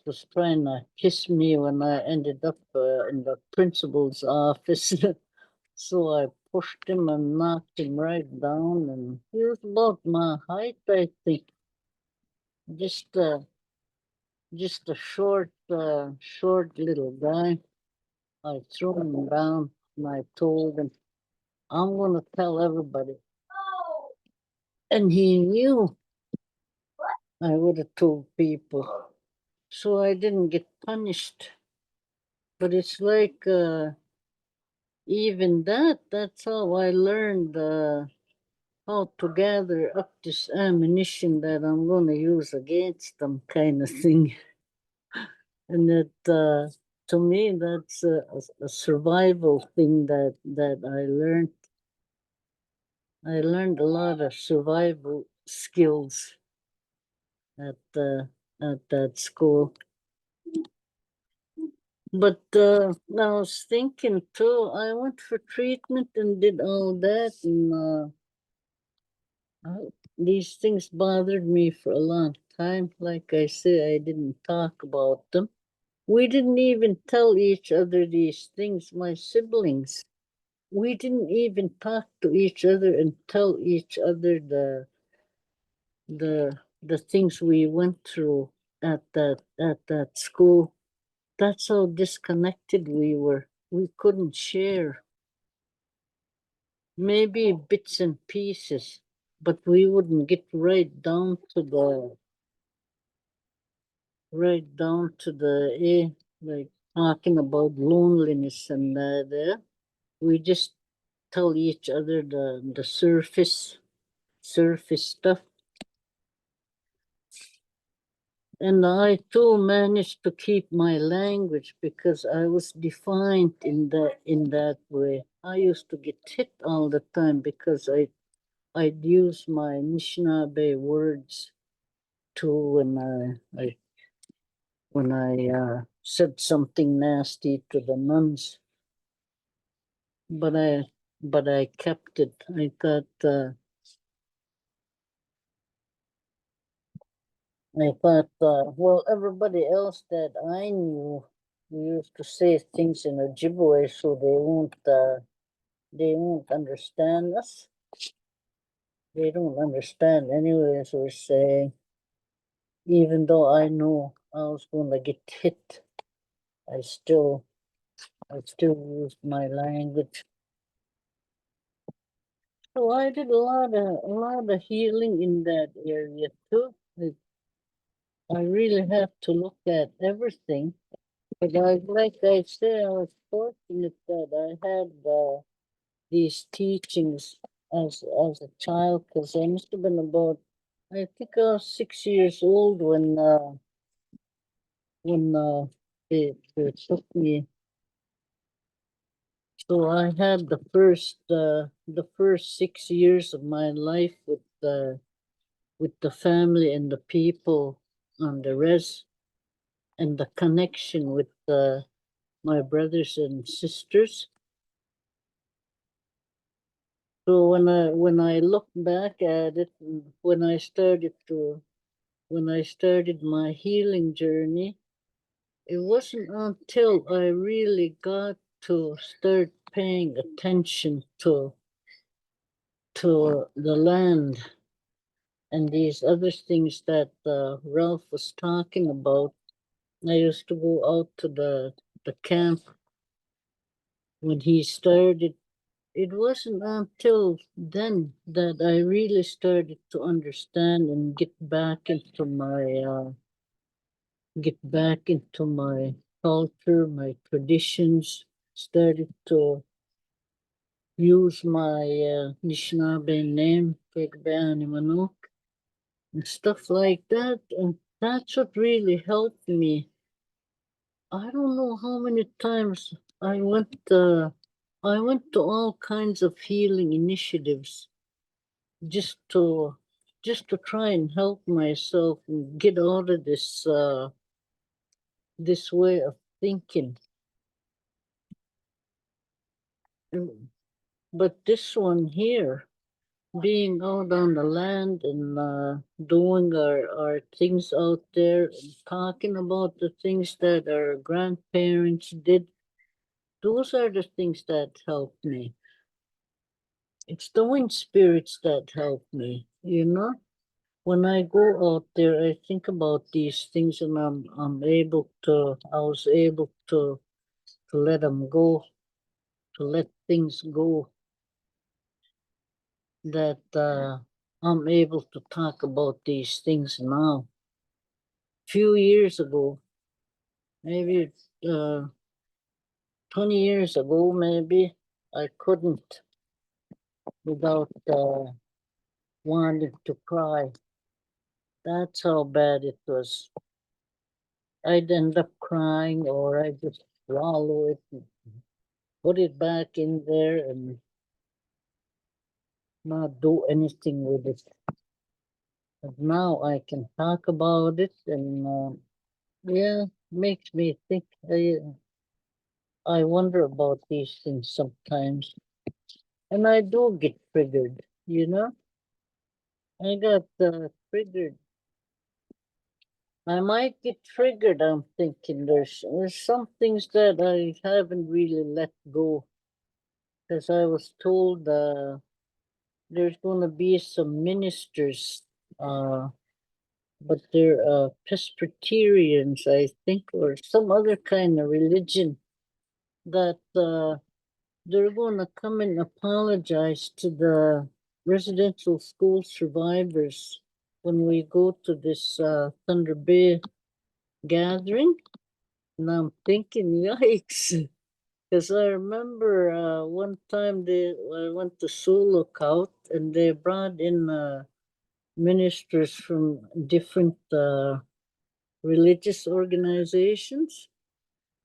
was trying to kiss me when I ended up in the principal's office. So I pushed him and knocked him right down, and he was about my height, I think. Just a short little guy. I threw him down and I told him, I'm gonna tell everybody. And he knew I would have told people. So I didn't get punished But it's like even that's how I learned how to gather up this ammunition that I'm going to use against them, kind of thing. And that to me, that's a survival thing that I learned. I learned a lot of survival skills at that school. But I was thinking too, I went for treatment and did all that, and these things bothered me for a long time. Like I say, I didn't talk about them. We didn't even tell each other these things, my siblings. We didn't even talk to each other and tell each other the things we went through at that school. That's how disconnected we were. We couldn't share. Maybe bits and pieces, but we wouldn't get right down to the like talking about loneliness and that. We just tell each other the surface stuff. And I too managed to keep my language because I was defined in that way. I used to get hit all the time because I'd use my Anishinaabe words too when I said something nasty to the nuns. But I kept it. I thought well, everybody else that I knew, we used to say things in Ojibwe so they won't understand us. They don't understand anyways, we're saying. Even though I know I was gonna get hit, I still used my language. So I did a lot of healing in that area too. I really have to look at everything. But like I say, I was fortunate that I had these teachings as a child, because I must have been about, I think I was 6 years old when they took me. So I had the first 6 years of my life with the family and the people on the res, and the connection with my brothers and sisters. So when I look back at it, when I started my healing journey, it wasn't until I really got to start paying attention to the land and these other things that Ralph was talking about. I used to go out to the camp when he started. It wasn't until then that I really started to understand and get back into my culture, my traditions, started to use my Anishinaabe name, Kekbeani Manuk, and stuff like that. And that's what really helped me. I don't know how many times I went to all kinds of healing initiatives just to try and help myself and get out of this way of thinking. But this one here, being out on the land and doing our things out there, and talking about the things that our grandparents did, those are the things that helped me. It's the wind spirits that help me, you know? When I go out there, I think about these things, and I was able to let them go, to let things go, that I'm able to talk about these things now. Few years ago, maybe 20 years ago, maybe, I couldn't without wanting to cry. That's how bad it was. I'd end up crying, or I'd just swallow it and put it back in there and not do anything with it. But now I can talk about it, and yeah, makes me think. I wonder about these things sometimes, and I do get triggered. You know, I got triggered. I might get triggered. I'm thinking there's some things that I haven't really let go, because I was told there's gonna be some ministers, but they're Presbyterians, I think, or some other kind of religion, that they're gonna come and apologize to the residential school survivors when we go to this Thunder Bay gathering. And I'm thinking, yikes. Because I remember one time I went to Sioux Lookout, and they brought in ministers from different religious organizations.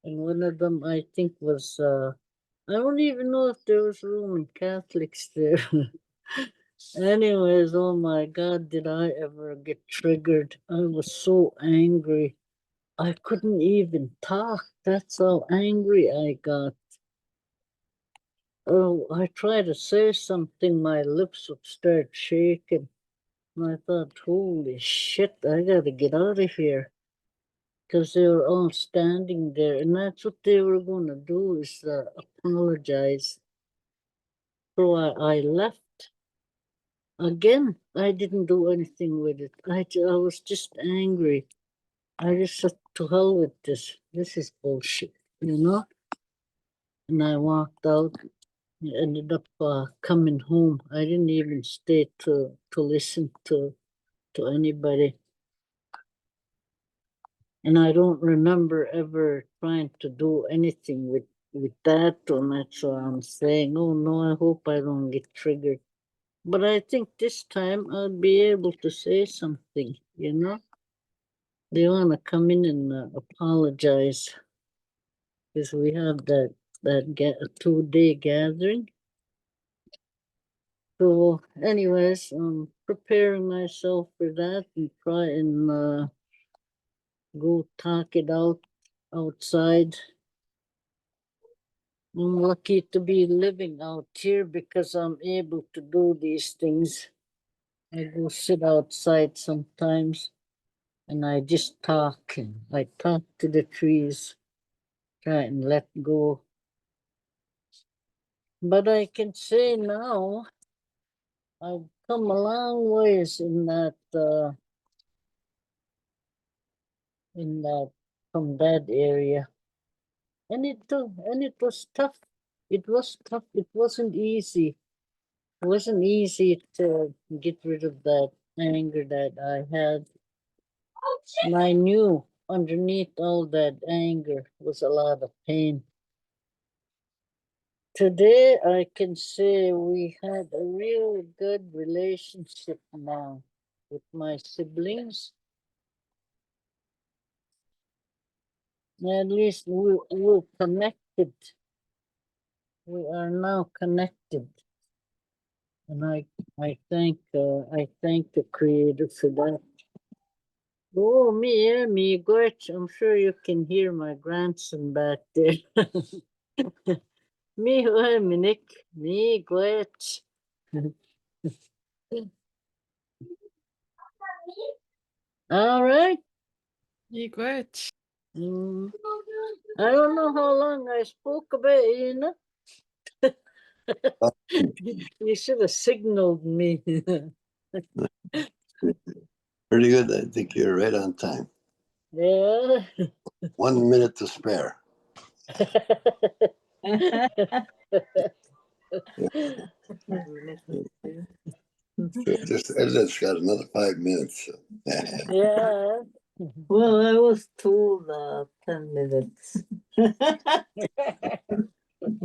And one of them, I think, was, I don't even know if there was Roman Catholics there. Anyways, oh my God, did I ever get triggered. I was so angry. I couldn't even talk. That's how angry I got. Oh, I tried to say something, my lips would start shaking. And I thought, holy shit, I gotta get out of here. Because they were all standing there, and that's what they were going to do, is apologize. So I left. Again, I didn't do anything with it. I was just angry. I just said, to hell with this. This is bullshit, you know? And I walked out. Ended up coming home. I didn't even stay to listen to anybody. And I don't remember ever trying to do anything with that, and that's why I'm saying, oh no, I hope I don't get triggered. But I think this time I'll be able to say something, you know? They want to come in and apologize, because we have that 2-day gathering. So anyways, I'm preparing myself for that and try and go talk it out outside. I'm lucky to be living out here because I'm able to do these things. I go sit outside sometimes and I just talk, and I talk to the trees, try and let go. But I can say now I've come a long ways in that from that area. And it was tough. It was tough. It wasn't easy. It wasn't easy to get rid of that anger that I had. And I knew underneath all that anger was a lot of pain. Today, I can say we had a real good relationship now with my siblings. At least we're connected. We are now connected. And I thank the Creator for that. Oh, me, Gorch. I'm sure you can hear my grandson back there. Me, Minik, me, Gorch. All right. Igwech. Mm, I don't know how long I spoke about it, you know. You should have signaled me. Pretty good. I think you're right on time. Yeah. 1 minute to spare. I just got another 5 minutes. Yeah. Well, I was told 10 minutes. He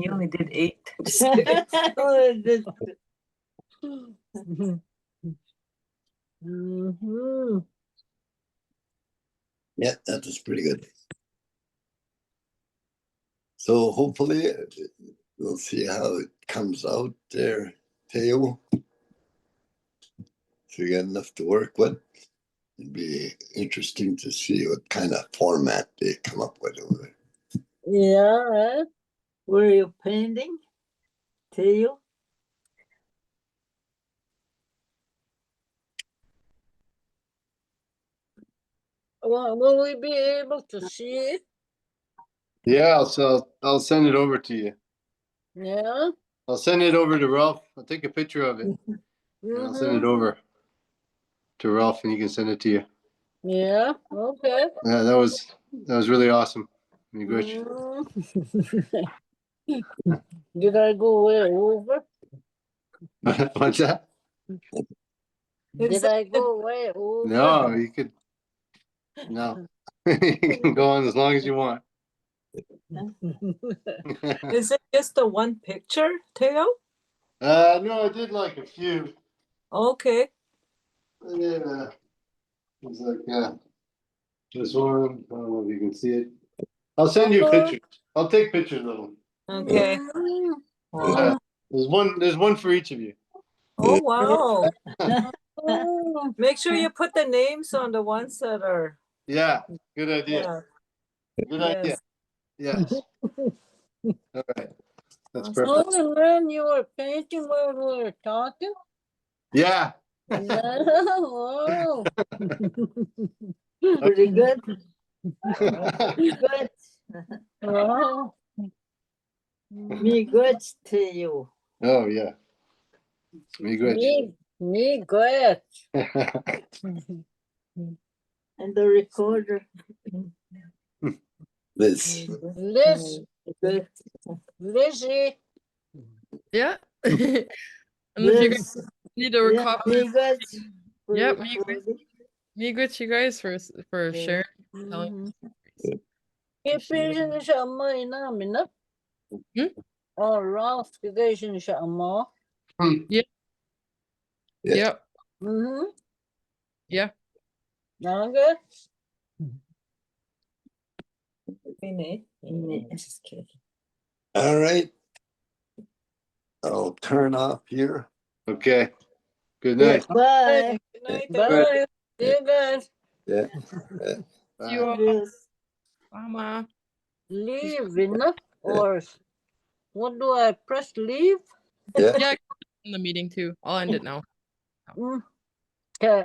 only did 8. Mm-hmm. Yeah, that was pretty good. So hopefully we'll see how it comes out there, Teo. If you got enough to work with, it'd be interesting to see what kind of format they come up with over there. Yeah, right? Were you painting, Theo? Well, will we be able to see it? Yeah, so I'll send it over to you. Yeah. I'll send it over to Ralph. I'll take a picture of it and I'll send it Mhm. over to Ralph and you can send it to you. Yeah. Okay. Yeah, that was really awesome. Good. Mm. Did I go way over? What's that? Did I go way over? No, you could. No, you can go on as long as you want. Is it just the one picture, Theo? No, I did like a few. Okay. Yeah, it's like this one. I don't know if you can see it. I'll send you pictures. I'll take pictures of them. Okay. Mm. Wow. There's one for each of you. Oh, wow. Mm. Make sure you put the names on the ones that are. Yeah, good idea. Yeah. Good idea. Yes. Yes. All right. That's Awesome. perfect. Oh, and then you were painting while we were talking? Yeah. Yeah. Wow. Pretty good. Oh, Good. Wow. Me good, Theo. yeah. Me good. Me good. And the recorder. Liz, Liz, Good. Lizzie. Yeah. And if you guys Liz. need a Yeah, copy, me good. for yeah, recording. me good, you guys for Yeah. sharing. Telling. Kaibigan siya amoy namin, no? Oh, Ralph, kaibigan siya amo. yeah. Yep. Mm-hmm. Yeah. Okay. All right. I'll turn off here. Okay. Good night. Bye. Good night, Bye. everyone. See you guys. Yeah. See you all. Adios. Mama. Leave, no? Or what do I press? Leave? Yeah. Yeah, in the meeting too. I'll end it now. Okay.